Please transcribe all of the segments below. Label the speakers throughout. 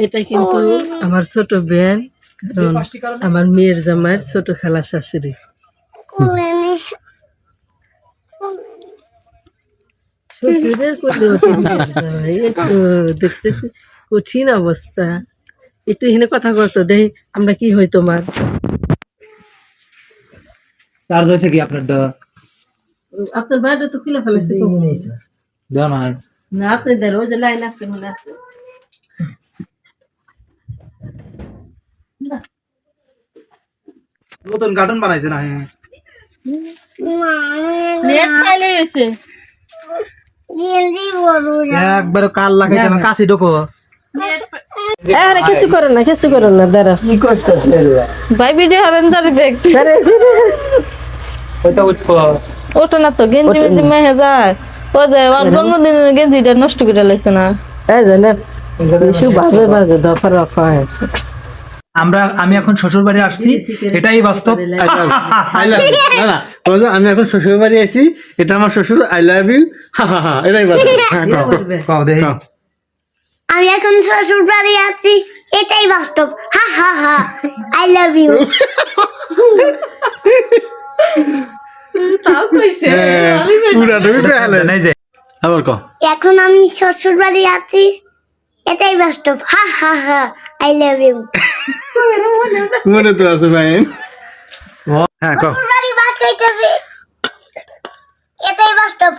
Speaker 1: এটা কিন্তু আমার ছোট বোন, কারণ আমার মেয়ের জামাইয়ের ছোট খালা শাশুড়ি। শ্বশুরের করলে একটু দেখতেছি কঠিন অবস্থা। একটু এখানে কথা বলতো দেখি আমরা কি হই তোমার।
Speaker 2: চার্জ হয়েছে কি আপনার?
Speaker 1: আপনার বাড়িটা তো খুলে ফেলেছে
Speaker 2: দেওয়া না
Speaker 1: না, আপনি দেন ওই যে লাইন আছে মনে আছে।
Speaker 2: নতুন কার্টুন বানাইছে না?
Speaker 1: নেট পাইলে এসে
Speaker 2: একবার কাল লাগাইছে না, কাছে ঢোকো।
Speaker 1: আরে কিছু করো না, কিছু করো না, দাঁড়া।
Speaker 2: কি করতেছে
Speaker 1: ভাই ভিডিও হবেন জানি ব্যাগ
Speaker 2: ওইটা উঠবো।
Speaker 1: ওটা না তো গেঞ্জি মেঞ্জি মেহে যায়। ও যে ওর জন্মদিনের গেঞ্জিটা নষ্ট করে লাইছে না। এই যে না কিছু বাজে বাজে দফা রফা হয়েছে।
Speaker 2: আমি এখন শ্বশুর বাড়ি আসছি, এটাই বাস্তব।
Speaker 3: আমি এখন শ্বশুর বাড়ি আছি, এটা আমার শ্বশুর, আই লাভ ইউ, এটাই
Speaker 4: আমি এখন শ্বশুর বাড়ি আছি, এটাই বাস্তব, হা হা হা, আই লাভ ইউ।
Speaker 1: তাও কইছে
Speaker 3: আবার কও।
Speaker 4: এখন আমি শ্বশুর বাড়ি আছি, এটাই বাস্তব, হা হা হা, আই লাভ ইউ।
Speaker 3: মনে তো আছে ভাই। হ্যাঁ কও।
Speaker 4: শ্বশুর বাড়ি ভাত খাইতেছি, এটাই বাস্তব,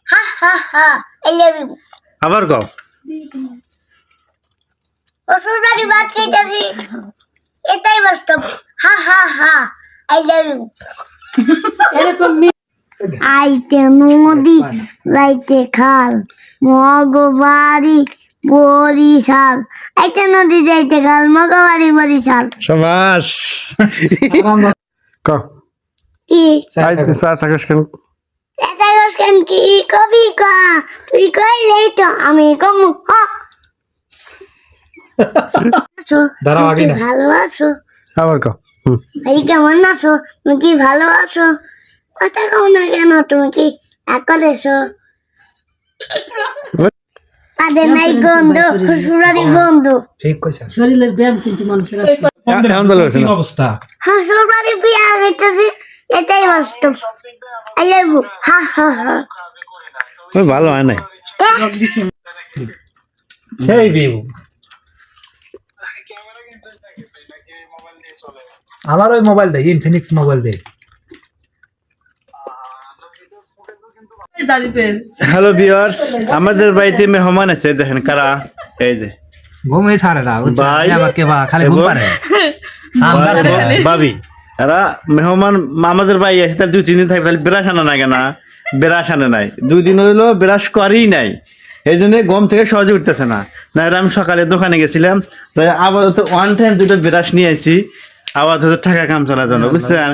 Speaker 4: হা হা হা, আই লাভ ইউ।
Speaker 3: আবার কও।
Speaker 4: শ্বশুর বাড়ি ভাত খাইতেছি, এটাই বাস্তব, হা হা হা, আই লাভ ইউ।
Speaker 1: এরকম
Speaker 4: আইতে নদী যাইতে খাল, মগবাড়ি বরিশাল। আইতে নদী যাইতে খাল, মগবাড়ি বরিশাল।
Speaker 3: শাবাশ। কও।
Speaker 4: কি
Speaker 3: আইতে চা থাকস কেন?
Speaker 4: এটাই কেন কি কবি কা, তুই কইলেই তো আমি কমু।
Speaker 2: দাঁড়াও আগে না।
Speaker 4: ভালো আছো?
Speaker 3: আবার কও।
Speaker 4: ভাই কেমন আছো? তুমি কি ভালো আছো? কথা কও না কেন? তুমি কি একল এসো? তাদের নাই গন্ধ, শ্বশুরারি গন্ধ।
Speaker 2: ঠিক কইছ।
Speaker 1: শরীরের ব্যায়াম কিন্তু মানুষের আছে।
Speaker 3: এখন ভালো আছে না?
Speaker 2: অবস্থা।
Speaker 4: শ্বশুরারি বিয়া হইতেছে, এটাই বাস্তব, আই লাভ ইউ, হা হা হা।
Speaker 3: ভালো হয় নাই।
Speaker 2: সেই ভিউ। আমার ওই মোবাইল দেয়, ইনফিনিক্স মোবাইল দেয়।
Speaker 3: হ্যালো ভিউয়ার্স, আমাদের বাড়িতে মেহমান আছে, দেখেন কারা। এই যে
Speaker 2: ঘুমে ছাড়ে না,
Speaker 3: ভাই
Speaker 2: আবার কে বা খালি ঘুম পারে।
Speaker 3: ভাবি এরা মেহমান আমাদের বাড়ি আছে, তার 2-3 দিন থাকবে, বেড়াস আনা না কেনা, বেড়াস আনে নাই, 2 দিন হইলো বেড়াস করেই নাই, এই জন্য গম থেকে সহজে উঠতেছে না। না আমি সকালে দোকানে গেছিলাম, তাই আবার তো ওয়ান টাইম 2টা বেড়াস নিয়ে আসি, আবার তো টাকা কাম চলার জন্য, বুঝছেন?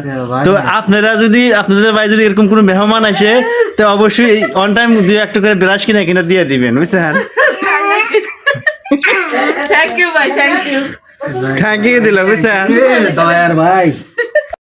Speaker 3: তো আপনারা যদি আপনাদের বাড়ি যদি এরকম কোনো মেহমান আসে, তো অবশ্যই অন টাইম 2-1 করে ব্রাশ কিনা দিয়ে দিবেন, বুঝছেন?
Speaker 1: থ্যাংক ইউ ভাই, থ্যাংক ইউ।
Speaker 3: থ্যাংক ইউ দিলাম, বুঝছেন?
Speaker 2: দয়ার ভাই।